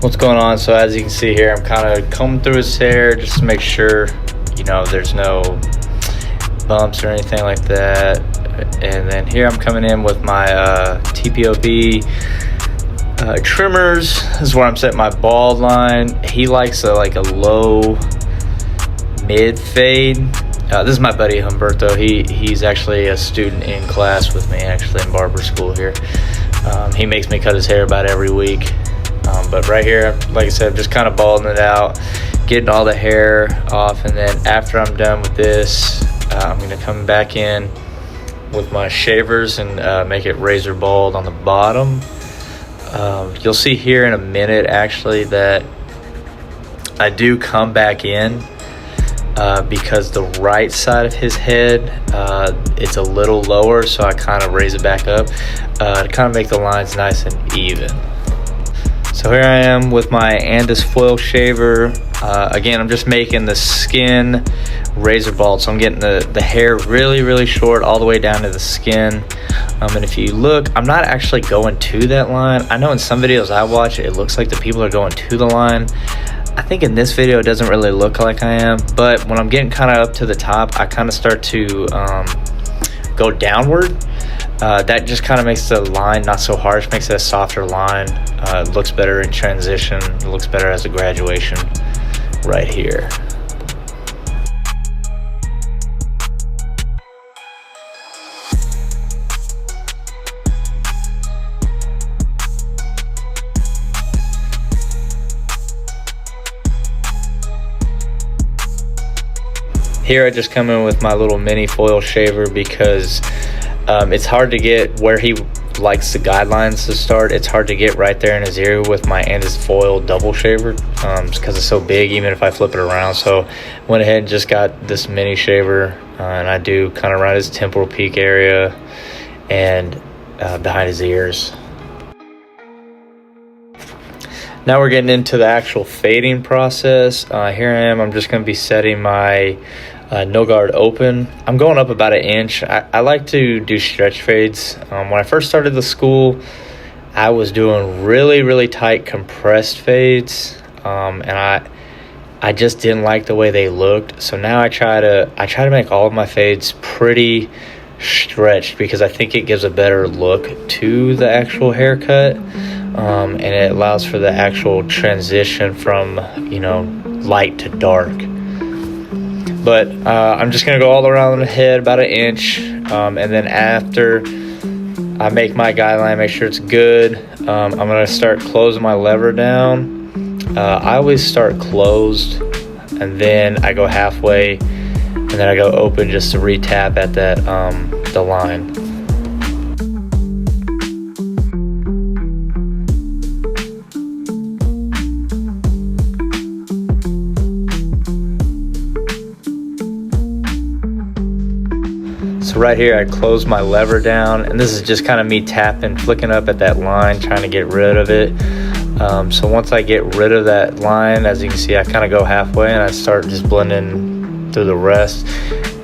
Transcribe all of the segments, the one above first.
What's going on? So as you can see here, I'm kind of combing through his hair just to make sure, you know, there's no bumps or anything like that. And then here I'm coming in with my TPOB trimmers. This is where I'm setting my bald line. He likes like a low mid fade. This is my buddy Humberto. He's actually a student in class with me, actually in barber school here. He makes me cut his hair about every week. But right here, like I said, I'm just kind of balding it out, getting all the hair off, and then after I'm done with this, I'm going to come back in with my shavers and make it razor bald on the bottom. You'll see here in a minute, actually, that I do come back in because the right side of his head, it's a little lower, so I kind of raise it back up to kind of make the lines nice and even. So here I am with my Andis foil shaver. Again, I'm just making the skin razor bald, so I'm getting the hair really short all the way down to the skin. And if you look, I'm not actually going to that line. I know in some videos I watch, it looks like the people are going to the line. I think in this video it doesn't really look like I am, but when I'm getting kind of up to the top, I kind of start to go downward. That just kind of makes the line not so harsh, makes it a softer line. It looks better in transition. It looks better as a graduation right here. Here I just come in with my little mini foil shaver because it's hard to get where he likes the guidelines to start. It's hard to get right there in his ear with my Andis foil double shaver because it's so big, even if I flip it around. So went ahead and just got this mini shaver, and I do kind of around his temporal peak area and behind his ears. Now we're getting into the actual fading process. Here I am. I'm just going to be setting my no guard open. I'm going up about 1 inch. I like to do stretch fades. When I first started the school, I was doing really tight compressed fades, and I just didn't like the way they looked. So now I try to make all of my fades pretty stretched because I think it gives a better look to the actual haircut, and it allows for the actual transition from, you know, light to dark. But I'm just going to go all around the head about 1 inch, and then after I make my guideline, make sure it's good, I'm going to start closing my lever down. I always start closed, and then I go halfway, and then I go open just to re-tap at that the line. So right here, I close my lever down, and this is just kind of me tapping, flicking up at that line, trying to get rid of it. So once I get rid of that line, as you can see, I kind of go halfway, and I start just blending through the rest,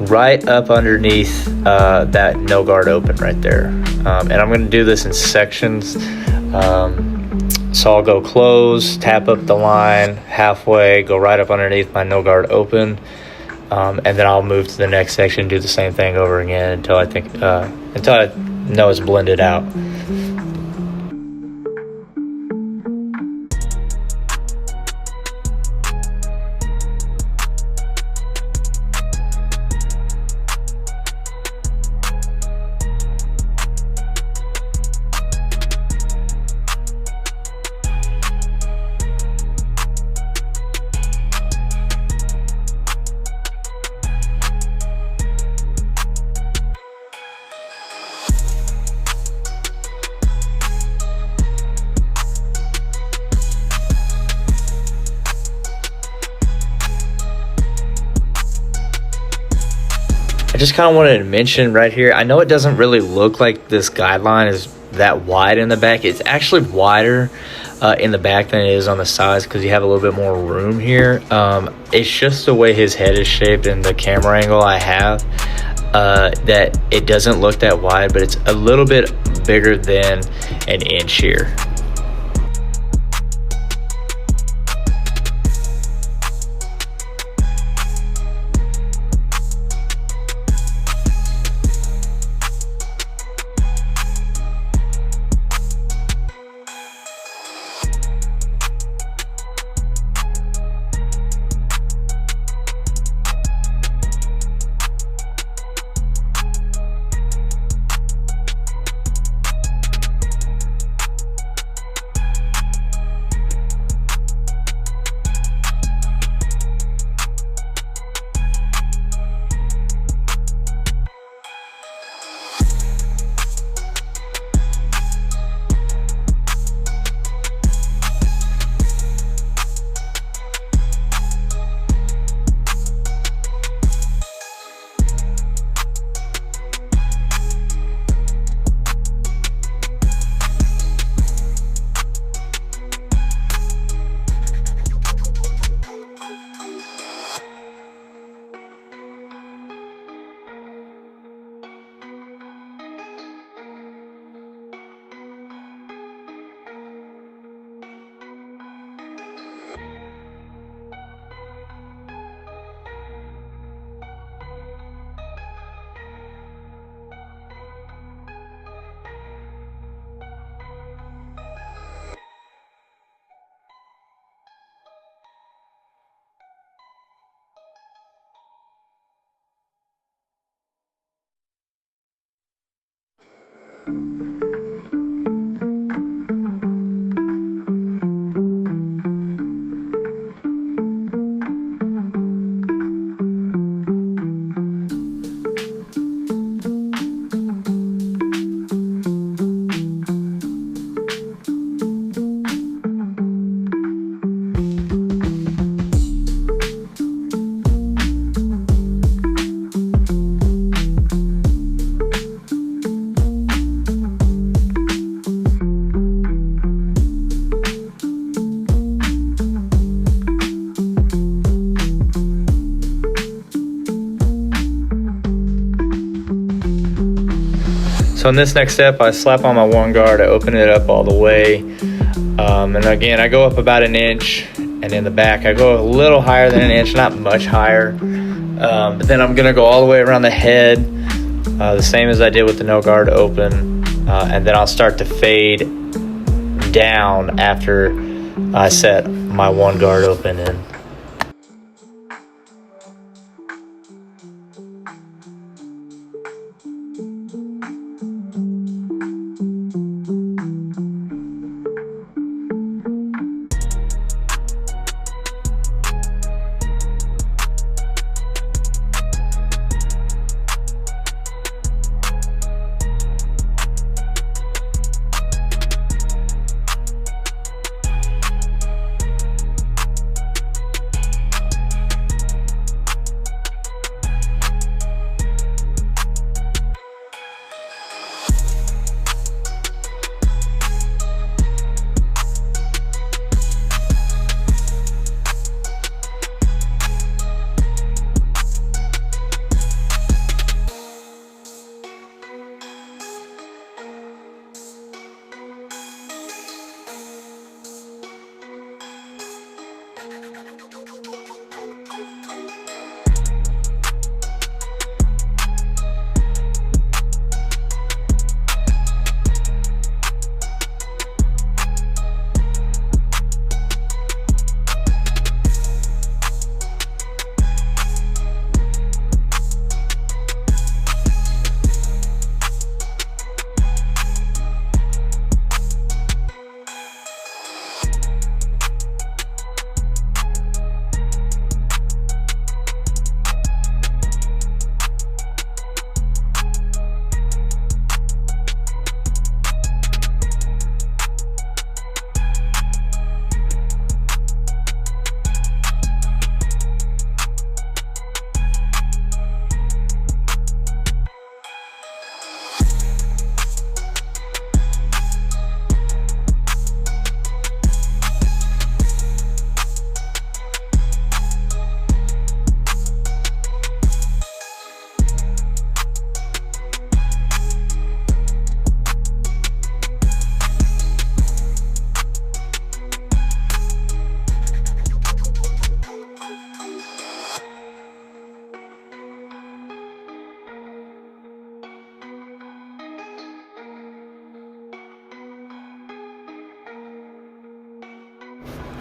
right up underneath that no guard open right there. And I'm going to do this in sections. So I'll go close, tap up the line, halfway, go right up underneath my no guard open. And then I'll move to the next section, do the same thing over again until I know it's blended out. I just kind of wanted to mention right here, I know it doesn't really look like this guideline is that wide in the back. It's actually wider in the back than it is on the sides because you have a little bit more room here. It's just the way his head is shaped and the camera angle I have that it doesn't look that wide, but it's a little bit bigger than an inch here. So in this next step, I slap on my one guard, I open it up all the way. And again, I go up about an inch, and in the back, I go a little higher than an inch, not much higher. But then I'm gonna go all the way around the head, the same as I did with the no guard open. And then I'll start to fade down after I set my one guard open in.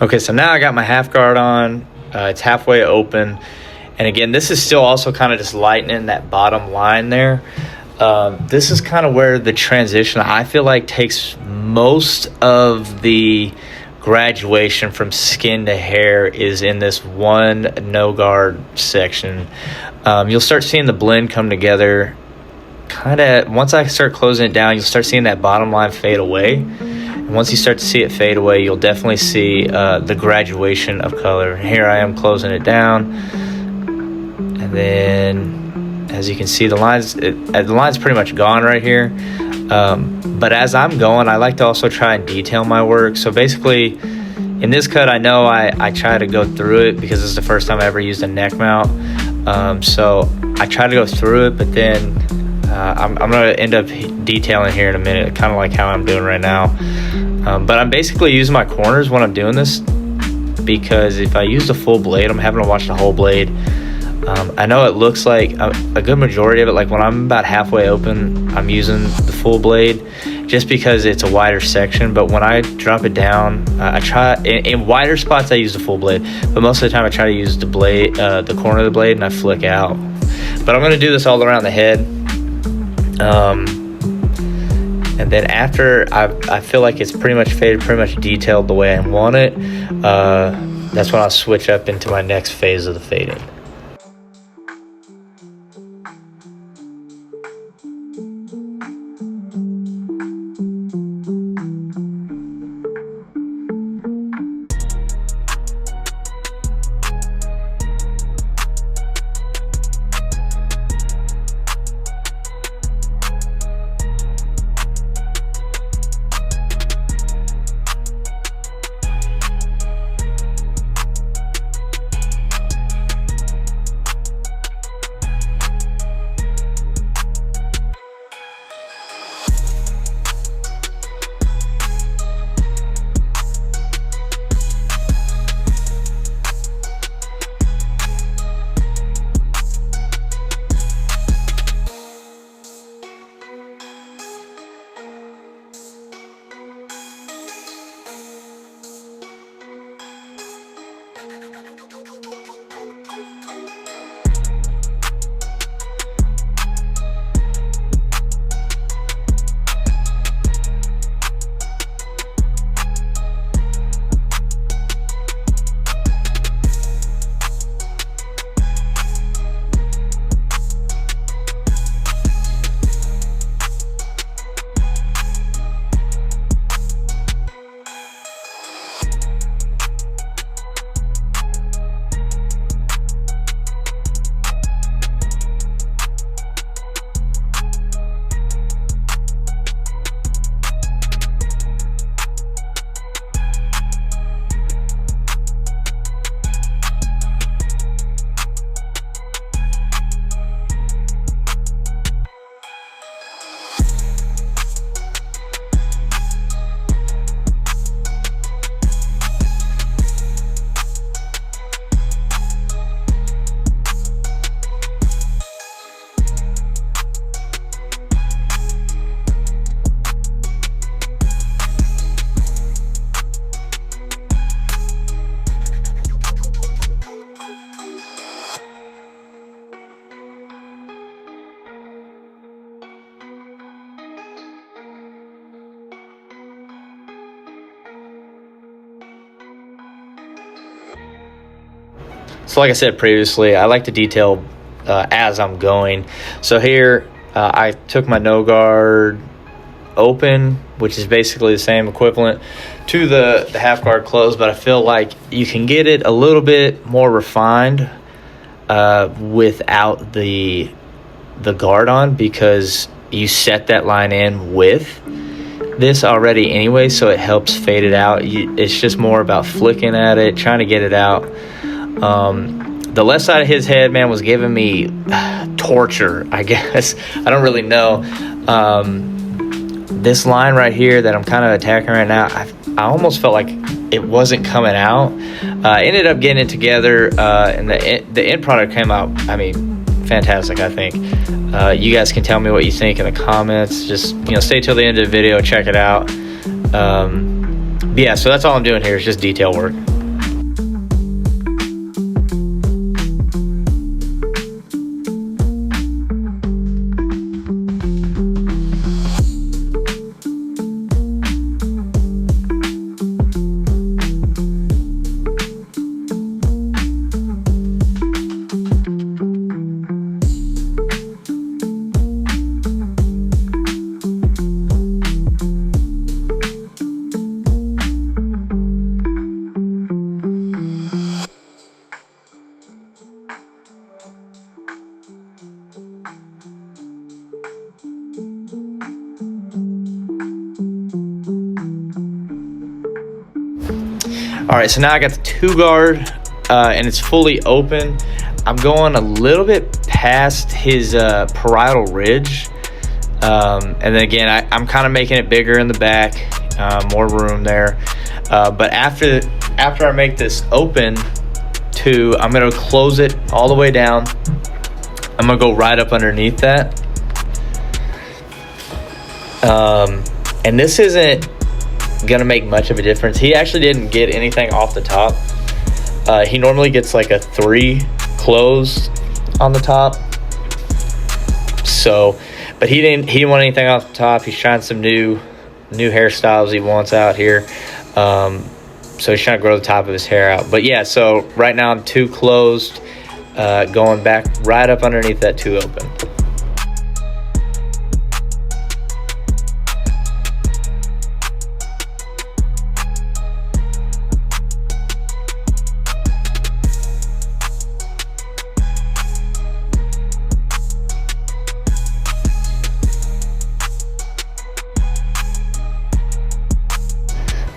Okay, so now I got my half guard on. It's halfway open. And again, this is still also kind of just lightening that bottom line there. This is kind of where the transition, I feel like, takes most of the graduation from skin to hair is in this one no guard section. You'll start seeing the blend come together. Kind of, once I start closing it down, you'll start seeing that bottom line fade away. And once you start to see it fade away, you'll definitely see the graduation of color. Here I am closing it down. And then, as you can see, the line's pretty much gone right here. But as I'm going, I like to also try and detail my work. So basically, in this cut, I know I try to go through it because this is the first time I ever used a neck mount. So I try to go through it, but then I'm going to end up detailing here in a minute, kind of like how I'm doing right now. But I'm basically using my corners when I'm doing this, because if I use the full blade, I'm having to watch the whole blade. I know it looks like a good majority of it, like when I'm about halfway open, I'm using the full blade just because it's a wider section. But when I drop it down, I try in wider spots, I use the full blade, but most of the time I try to use the blade, the corner of the blade, and I flick out. But I'm going to do this all around the head. And then after I feel like it's pretty much faded, pretty much detailed the way I want it, that's when I'll switch up into my next phase of the fading. So like I said previously, I like to detail as I'm going. So here I took my no guard open, which is basically the same equivalent to the half guard closed, but I feel like you can get it a little bit more refined without the guard on, because you set that line in with this already anyway, so it helps fade it out. It's just more about flicking at it, trying to get it out. The left side of his head, man, was giving me torture, I guess. I don't really know. This line right here that I'm kind of attacking right now, I almost felt like it wasn't coming out. Ended up getting it together, and the end product came out, I mean, fantastic, I think. You guys can tell me what you think in the comments. Just, stay till the end of the video, check it out. But yeah, so that's all I'm doing here is just detail work. All right, so now I got the 2-guard, and it's fully open. I'm going a little bit past his parietal ridge, and then again, I'm kind of making it bigger in the back, more room there. But after I make this open, I'm gonna close it all the way down. I'm gonna go right up underneath that, and this isn't gonna make much of a difference. He actually didn't get anything off the top. He normally gets like a 3 close on the top. So, But he didn't want anything off the top. He's trying some new hairstyles he wants out here. So he's trying to grow the top of his hair out. But yeah, so right now I'm 2 closed, going back right up underneath that 2 open.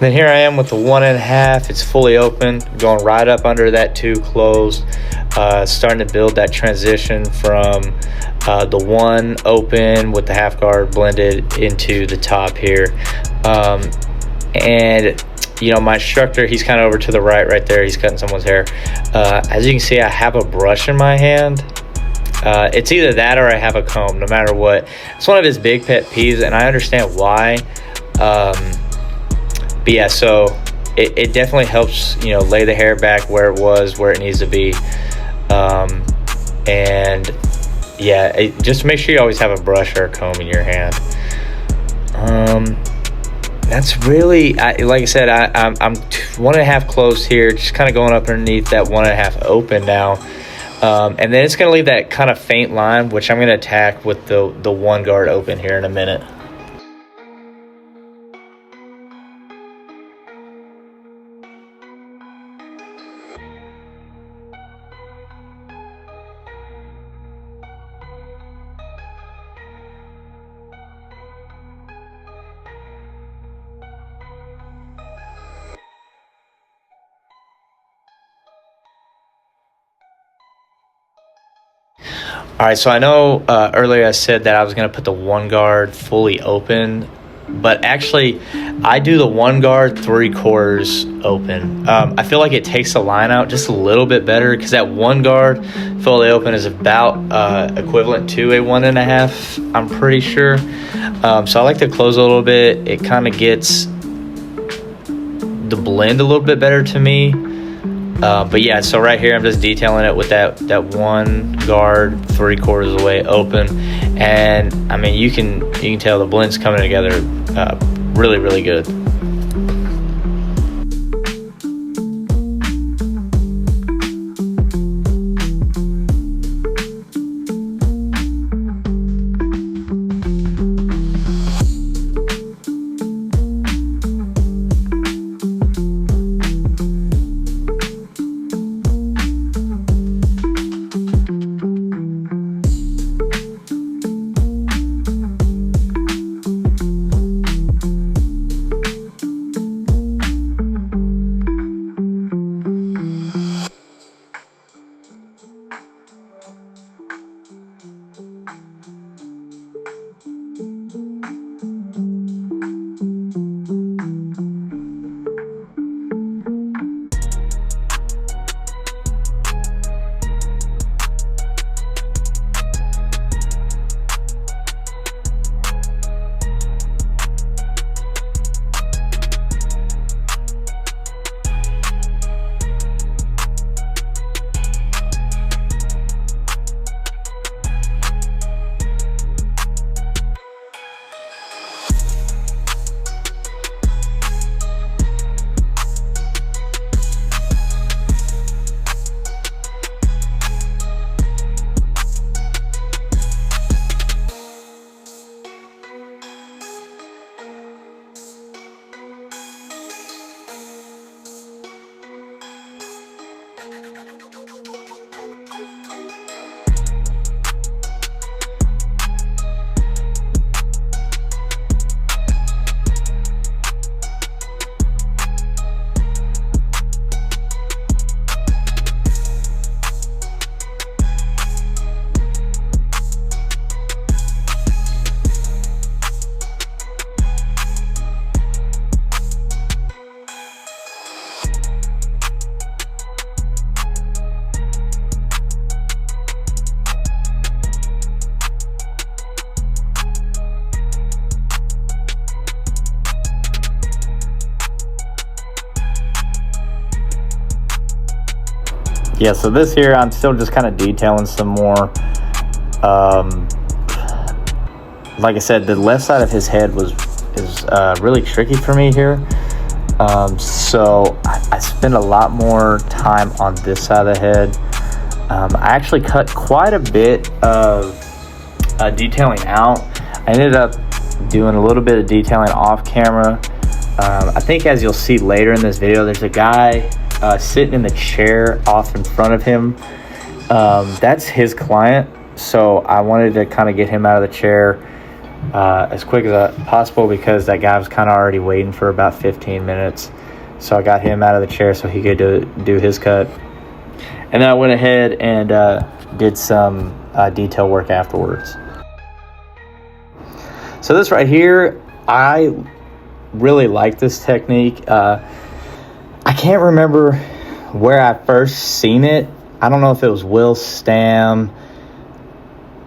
Then here I am with the 1.5. It's fully open, going right up under that 2 closed, starting to build that transition from the 1 open with the half guard blended into the top here. And you know, my instructor, he's kind of over to the right there. He's cutting someone's hair. As you can see, I have a brush in my hand. It's either that or I have a comb, no matter what. It's one of his big pet peeves, and I understand why. But yeah, so it definitely helps, you know, lay the hair back where it needs to be. And yeah, just make sure you always have a brush or a comb in your hand. That's really, like I said, I'm 1.5 closed here, just kind of going up underneath that 1.5 open now. And then it's going to leave that kind of faint line, which I'm going to attack with the 1 guard open here in a minute. All right, so I know earlier I said that I was going to put the 1 guard fully open, but actually I do the 1 guard 3/4 open. I feel like it takes the line out just a little bit better, because that 1 guard fully open is about equivalent to a 1.5, I'm pretty sure. So I like to close a little bit. It kind of gets the blend a little bit better to me. But yeah, so right here I'm just detailing it with that 1 guard 3/4 of the way open, and I mean you can tell the blend's coming together really, really good. Yeah, so this here, I'm still just kind of detailing some more. like I said, the left side of his head is really tricky for me here. So I spend a lot more time on this side of the head. I actually cut quite a bit of detailing out. I ended up doing a little bit of detailing off camera. I think as you'll see later in this video, there's a guy sitting in the chair off in front of him. That's his client, so I wanted to kind of get him out of the chair as quick as possible, because that guy was kind of already waiting for about 15 minutes. So I got him out of the chair so he could do his cut. And then I went ahead and did some detail work afterwards. So this right here, I really like this technique. I can't remember where I first seen it. I don't know if it was Will Stam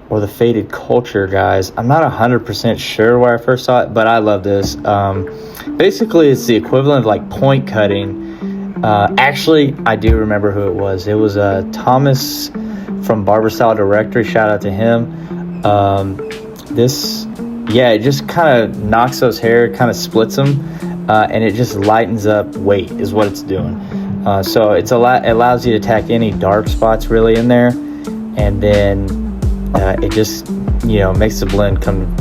or the Faded Culture guys. I'm not 100% sure where I first saw it, but I love this. Basically, it's the equivalent of like point cutting. Actually, I do remember who it was. It was Thomas from Barber Style Directory. Shout out to him. It just kind of knocks those hair, kind of splits them, and it just lightens up weight is what it's doing. So it allows you to attack any dark spots really in there, and then it just, makes the blend come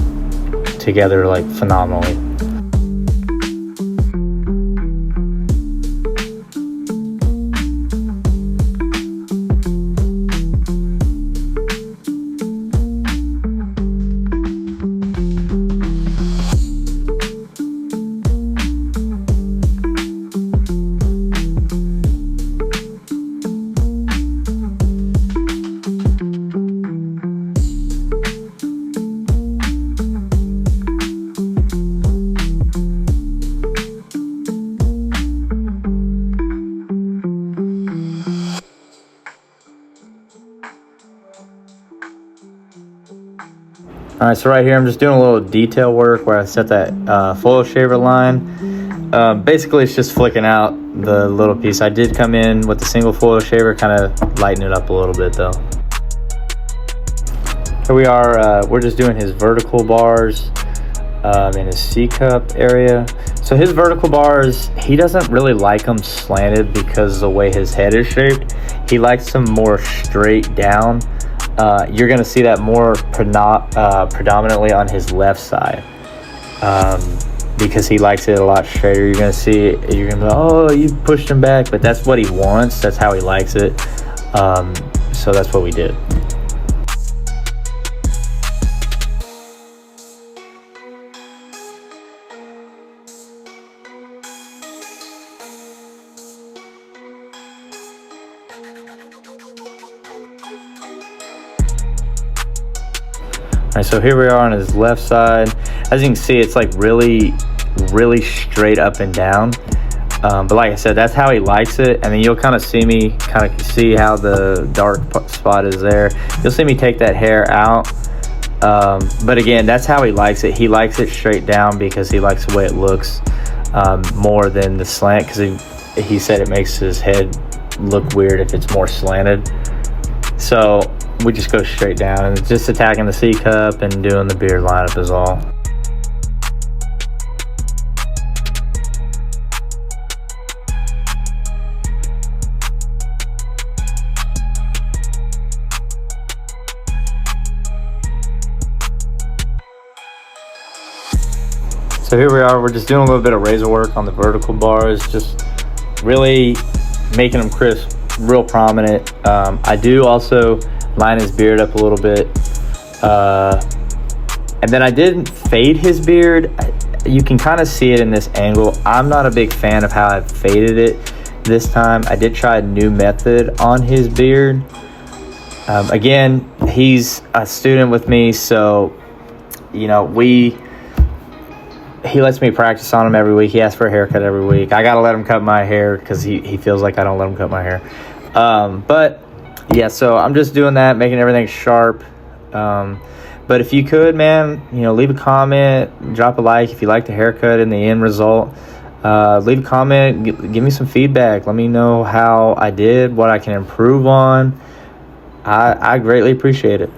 together like phenomenally. All right, so right here I'm just doing a little detail work where I set that foil shaver line. Basically, it's just flicking out the little piece. I did come in with the single foil shaver, kind of lighten it up a little bit though. Here we are, we're just doing his vertical bars in his C-cup area. So his vertical bars, he doesn't really like them slanted because of the way his head is shaped. He likes them more straight down. You're going to see that more predominantly on his left side because he likes it a lot straighter. You're going to see, you're going to be like, oh, you pushed him back, but that's what he wants. That's how he likes it. So that's what we did. All right, so here we are on his left side. As you can see, it's like really straight up and down. But like I said, that's how he likes it. And then you'll kind of see me see how the dark spot is there. You'll see me take that hair out. But again, that's how he likes it. He likes it straight down because he likes the way it looks more than the slant, because he said it makes his head look weird if it's more slanted. So we just go straight down, and it's just attacking the C-cup and doing the beard lineup is all. So here we are, we're just doing a little bit of razor work on the vertical bars, just really making them crisp, real prominent. I do also line his beard up a little bit, and then I didn't fade his beard. You can kind of see it in this angle. I'm not a big fan of how I faded it this time. I did try a new method on his beard. Again, he's a student with me, so he lets me practice on him every week. He asks for a haircut every week. I gotta let him cut my hair because he feels like I don't let him cut my hair. But yeah, so I'm just doing that, making everything sharp. But if you could, man, leave a comment, drop a like if you like the haircut and the end result. Leave a comment, give me some feedback. Let me know how I did, what I can improve on. I greatly appreciate it.